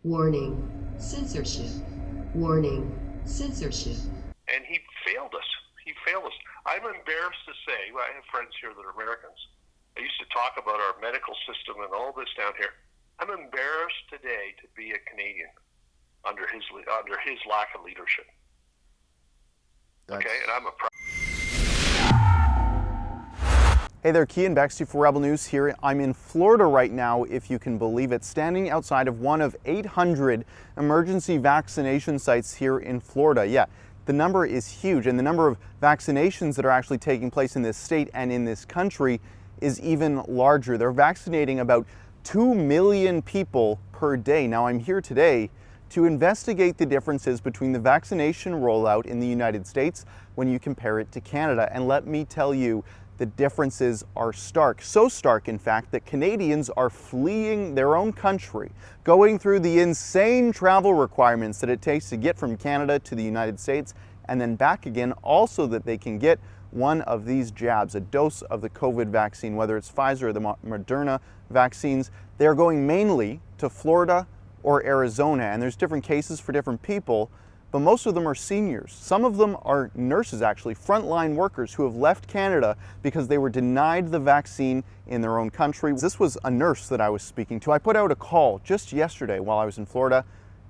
Warning, censorship. Warning, censorship. And he failed us. I'm embarrassed to say, well, I have friends here that are Americans. I used to talk about our medical system and all this down here. I'm embarrassed today to be a Canadian under his lack of leadership. Okay, and I'm a Hey there, Keean Bexte for Rebel News here. I'm in Florida right now, if you can believe it, standing outside of one of 800 emergency vaccination sites here in Florida. Yeah, the number is huge, and the number of vaccinations that are actually taking place in this state and in this country is even larger. They're vaccinating about 2 million people per day. Now, I'm here today to investigate the differences between the vaccination rollout in the United States when you compare it to Canada. And let me tell you, the differences are stark. So stark, in fact, that Canadians are fleeing their own country, going through the insane travel requirements that it takes to get from Canada to the United States and then back again, also that they can get one of these jabs, a dose of the COVID vaccine, whether it's Pfizer or the Moderna vaccines. They're going mainly to Florida or Arizona, and there's different cases for different people, but most of them are seniors. Some of them are nurses, actually, frontline workers who have left Canada because they were denied the vaccine in their own country. This was a nurse that I was speaking to. I put out a call just yesterday while I was in Florida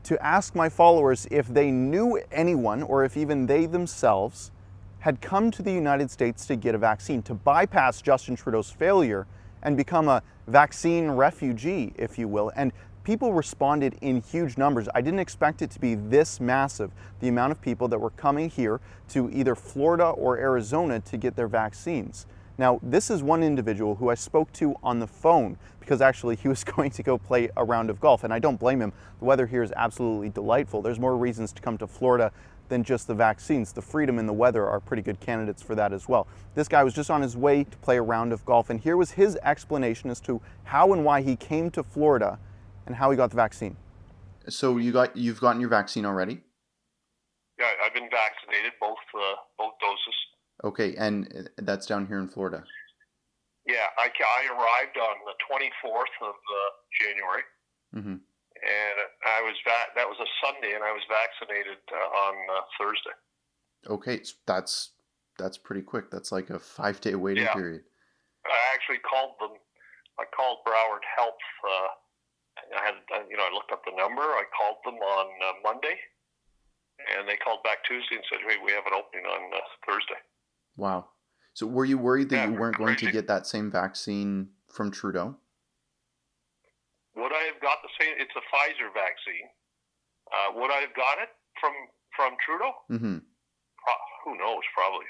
to ask my followers if they knew anyone, or if even they themselves had come to the United States to get a vaccine, to bypass Justin Trudeau's failure and become a vaccine refugee, if you will. And people responded in huge numbers. I didn't expect it to be this massive, the amount of people that were coming here to either Florida or Arizona to get their vaccines. Now, this is one individual who I spoke to on the phone because actually he was going to go play a round of golf, and I don't blame him. The weather here is absolutely delightful. There's more reasons to come to Florida than just the vaccines. The freedom and the weather are pretty good candidates for that as well. This guy was just on his way to play a round of golf, and here was his explanation as to how and why he came to Florida and how he got the vaccine. So you've gotten your vaccine already? Yeah, I've been vaccinated, both doses. Okay, and that's down here in Florida? Yeah, I arrived on the 24th of January, Mm-hmm. and that was a Sunday, and I was vaccinated on Thursday. Okay, so that's pretty quick. That's like a 5-day waiting period. I actually called them. I called Broward Health. I looked up the number. I called them on Monday, and they called back Tuesday and said, "Hey, we have an opening on Thursday." Wow. So were you worried that you weren't going to get that same vaccine from Trudeau? Would I have got the same? It's a Pfizer vaccine. Would I have got it from Trudeau? Mm-hmm. Who knows? Probably.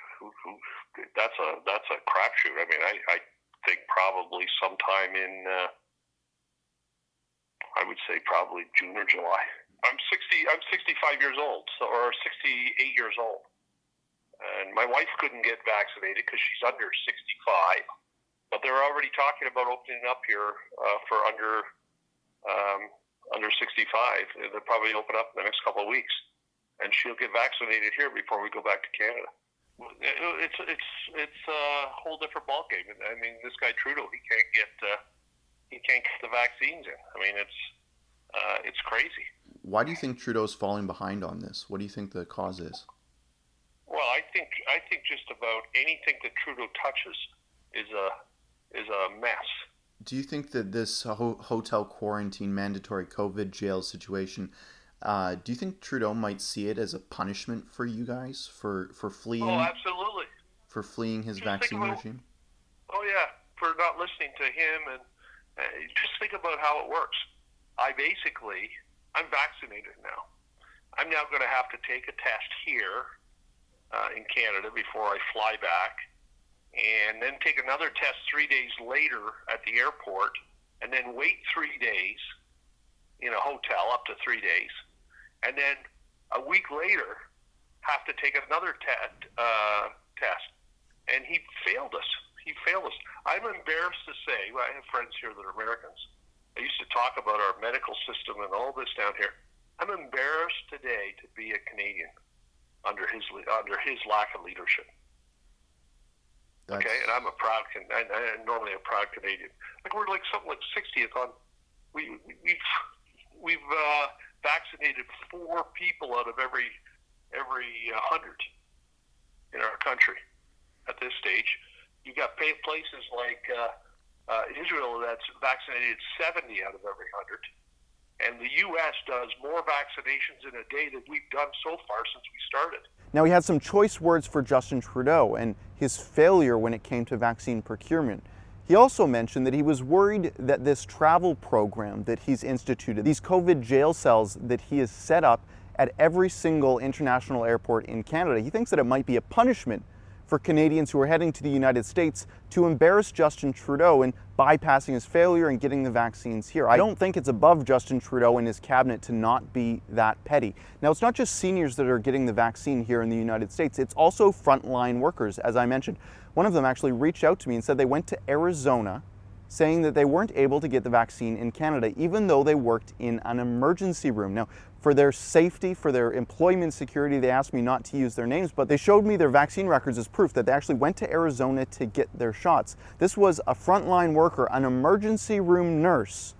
That's a crapshoot. I mean, I think probably sometime in. I would say probably June or July. I'm 65 years old, or 68 years old, and my wife couldn't get vaccinated because she's under 65. But they're already talking about opening up here for under 65. They'll probably open up in the next couple of weeks, and she'll get vaccinated here before we go back to Canada. It's a whole different ballgame. I mean, this guy Trudeau, he can't get the vaccines in. I mean, it's crazy. Why do you think Trudeau's falling behind on this? What do you think the cause is? Well, I think just about anything that Trudeau touches is a mess. Do you think that this hotel quarantine, mandatory COVID jail situation, do you think Trudeau might see it as a punishment for you guys for fleeing? Oh, absolutely. For fleeing his vaccine regime? Oh, yeah, for not listening to him. And just think about how it works. I'm vaccinated now. I'm now going to have to take a test here in Canada before I fly back, and then take another test 3 days later at the airport, and then wait 3 days in a hotel, up to 3 days, and then a week later have to take another test. And he failed us. I'm embarrassed to say, well, I have friends here that are Americans. I used to talk about our medical system and all this down here. I'm embarrassed today to be a Canadian under his lack of leadership. Okay, and I'm normally a proud Canadian. Like we're like something like 60th on. We've vaccinated 4 people out of every 100 in our country at this stage. You got places like Israel that's vaccinated 70 out of every 100. And the U.S. does more vaccinations in a day than we've done so far since we started. Now, he had some choice words for Justin Trudeau and his failure when it came to vaccine procurement. He also mentioned that he was worried that this travel program that he's instituted, these COVID jail cells that he has set up at every single international airport in Canada, he thinks that it might be a punishment for Canadians who are heading to the United States to embarrass Justin Trudeau in bypassing his failure and getting the vaccines here. I don't think it's above Justin Trudeau and his cabinet to not be that petty. Now, it's not just seniors that are getting the vaccine here in the United States, it's also frontline workers, as I mentioned. One of them actually reached out to me and said they went to Arizona saying that they weren't able to get the vaccine in Canada, even though they worked in an emergency room. Now, for their safety, for their employment security, they asked me not to use their names, but they showed me their vaccine records as proof that they actually went to Arizona to get their shots. This was a frontline worker, an emergency room nurse,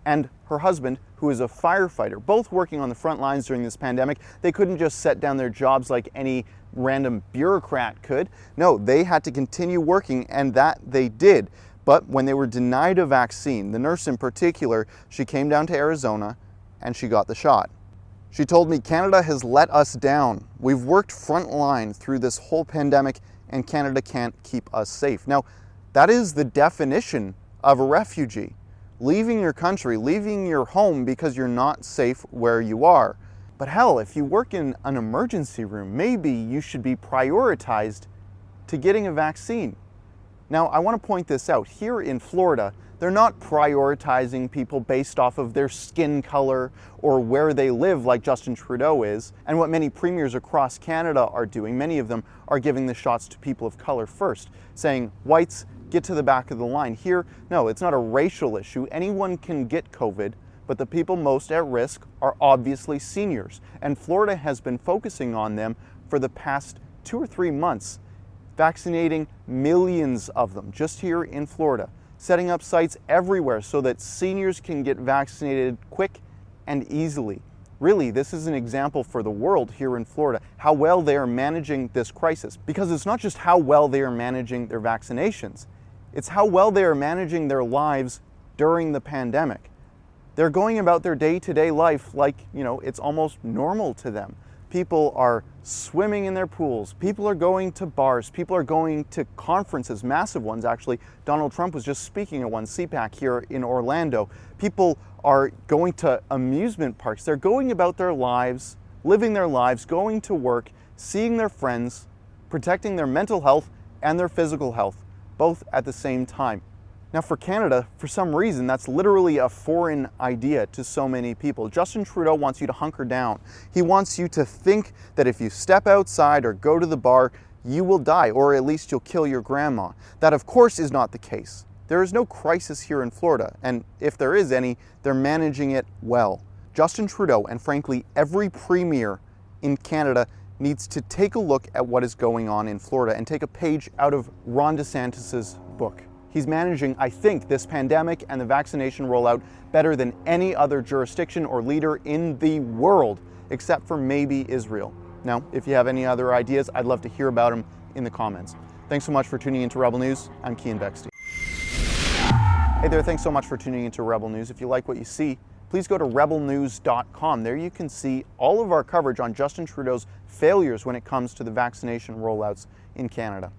and her husband, who is a firefighter, both working on the front lines during this pandemic. They couldn't just set down their jobs like any random bureaucrat could. No, they had to continue working, and that they did. But when they were denied a vaccine, the nurse in particular, she came down to Arizona and she got the shot. She told me, Canada has let us down. We've worked frontline through this whole pandemic and Canada can't keep us safe. Now, that is the definition of a refugee. Leaving your country, leaving your home because you're not safe where you are. But hell, if you work in an emergency room, maybe you should be prioritized to getting a vaccine. Now, I want to point this out. Here in Florida, they're not prioritizing people based off of their skin color or where they live like Justin Trudeau is, and what many premiers across Canada are doing. Many of them are giving the shots to people of color first, saying, whites, get to the back of the line. Here, no, it's not a racial issue. Anyone can get COVID, but the people most at risk are obviously seniors. And Florida has been focusing on them for the past 2 or 3 months, vaccinating millions of them just here in Florida, setting up sites everywhere so that seniors can get vaccinated quick and easily. Really, this is an example for the world here in Florida, how well they are managing this crisis. Because it's not just how well they are managing their vaccinations, it's how well they are managing their lives during the pandemic. They're going about their day-to-day life like, it's almost normal to them. People are swimming in their pools. People are going to bars. People are going to conferences, massive ones actually. Donald Trump was just speaking at one, CPAC here in Orlando. People are going to amusement parks. They're going about their lives, living their lives, going to work, seeing their friends, protecting their mental health and their physical health, both at the same time. Now for Canada, for some reason, that's literally a foreign idea to so many people. Justin Trudeau wants you to hunker down. He wants you to think that if you step outside or go to the bar, you will die, or at least you'll kill your grandma. That, of course, is not the case. There is no crisis here in Florida, and if there is any, they're managing it well. Justin Trudeau, and frankly, every premier in Canada needs to take a look at what is going on in Florida and take a page out of Ron DeSantis's book. He's managing, I think, this pandemic and the vaccination rollout better than any other jurisdiction or leader in the world, except for maybe Israel. Now, if you have any other ideas, I'd love to hear about them in the comments. Thanks so much for tuning into Rebel News. I'm Keean Bexte. Hey there, thanks so much for tuning into Rebel News. If you like what you see, please go to rebelnews.com. There you can see all of our coverage on Justin Trudeau's failures when it comes to the vaccination rollouts in Canada.